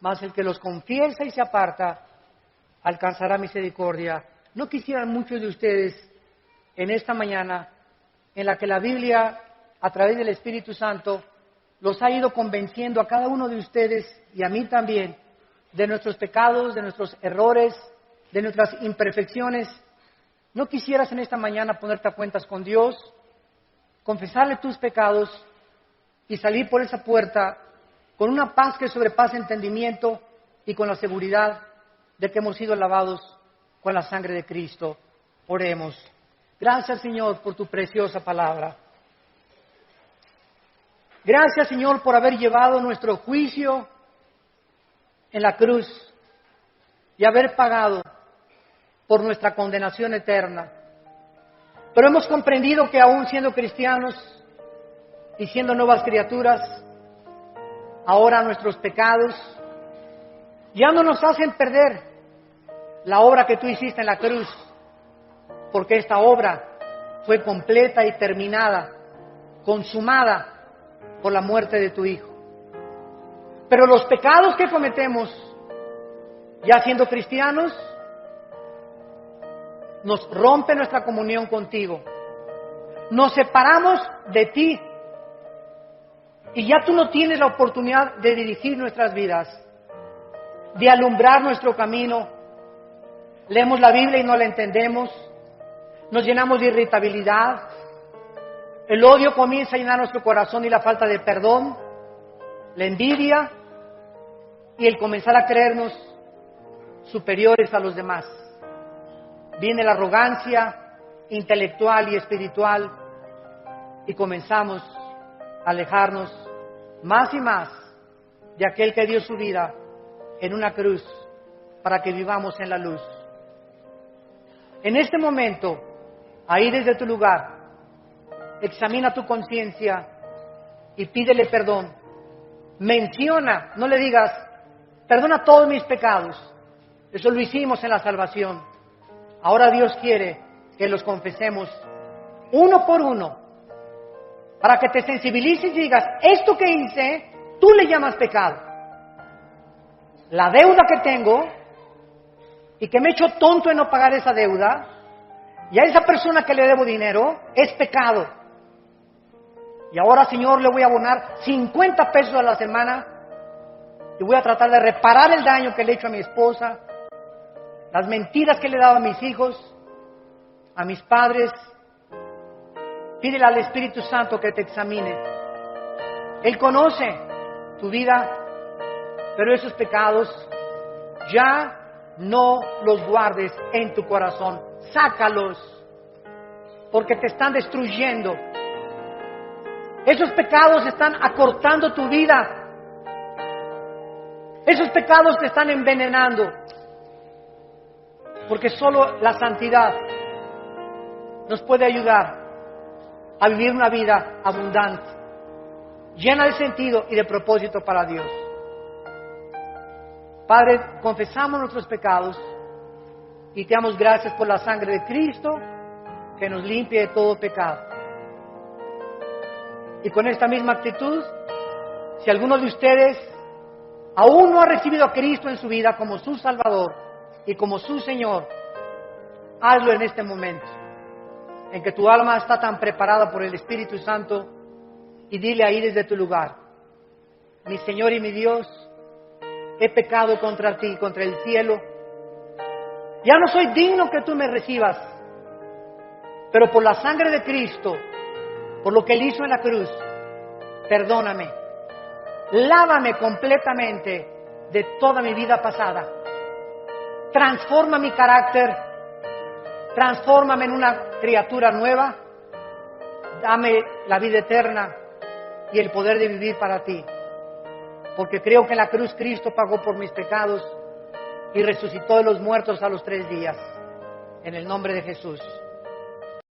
Mas el que los confiesa y se aparta, alcanzará misericordia. ¿No quisieran muchos de ustedes en esta mañana, en la que la Biblia, a través del Espíritu Santo, los ha ido convenciendo a cada uno de ustedes y a mí también, de nuestros pecados, de nuestros errores, de nuestras imperfecciones? ¿No quisieras en esta mañana ponerte a cuentas con Dios, confesarle tus pecados y salir por esa puerta con una paz que sobrepasa entendimiento y con la seguridad de que hemos sido lavados con la sangre de Cristo? Oremos. Gracias, Señor, por tu preciosa palabra. Gracias, Señor, por haber llevado nuestro juicio en la cruz y haber pagado por nuestra condenación eterna. Pero hemos comprendido que aún siendo cristianos y siendo nuevas criaturas, ahora nuestros pecados ya no nos hacen perder la obra que tú hiciste en la cruz, porque esta obra fue completa y terminada, consumada por la muerte de tu Hijo. Pero los pecados que cometemos, ya siendo cristianos, nos rompe nuestra comunión contigo. Nos separamos de ti. Y ya tú no tienes la oportunidad de dirigir nuestras vidas, de alumbrar nuestro camino. Leemos la Biblia y no la entendemos. nos llenamos de irritabilidad, el odio comienza a llenar nuestro corazón y la falta de perdón, la envidia y el comenzar a creernos superiores a los demás. Viene la arrogancia intelectual y espiritual y comenzamos a alejarnos más y más de aquel que dio su vida en una cruz para que vivamos en la luz. En este momento, ahí desde tu lugar, examina tu conciencia y pídele perdón. Menciona, no le digas, perdona todos mis pecados. Eso lo hicimos en la salvación. Ahora Dios quiere que los confesemos uno por uno, para que te sensibilices y digas, esto que hice, tú le llamas pecado. La deuda que tengo, y que me he hecho tonto en no pagar esa deuda, y a esa persona que le debo dinero, es pecado. Y ahora, Señor, le voy a abonar 50 pesos a la semana, y voy a tratar de reparar el daño que le he hecho a mi esposa, las mentiras que le he dado a mis hijos, a mis padres. Pídele al Espíritu Santo que te examine. Él conoce tu vida, pero esos pecados ya no los guardes en tu corazón. Sácalos, porque te están destruyendo. Esos pecados están acortando tu vida. Esos pecados te están envenenando. Porque solo la santidad nos puede ayudar a vivir una vida abundante, llena de sentido y de propósito para Dios. Padre, confesamos nuestros pecados y te damos gracias por la sangre de Cristo que nos limpia de todo pecado. Y con esta misma actitud, si alguno de ustedes aún no ha recibido a Cristo en su vida como su Salvador y como su Señor, hazlo en este momento, en que tu alma está tan preparada por el Espíritu Santo, y dile ahí desde tu lugar, mi Señor y mi Dios, he pecado contra ti, contra el cielo, ya no soy digno que tú me recibas, pero por la sangre de Cristo, por lo que Él hizo en la cruz, perdóname, lávame completamente de toda mi vida pasada, transforma mi carácter, transfórmame en una criatura nueva, dame la vida eterna y el poder de vivir para ti, porque creo que en la cruz Cristo pagó por mis pecados y resucitó de los muertos a los 3 días, en el nombre de Jesús.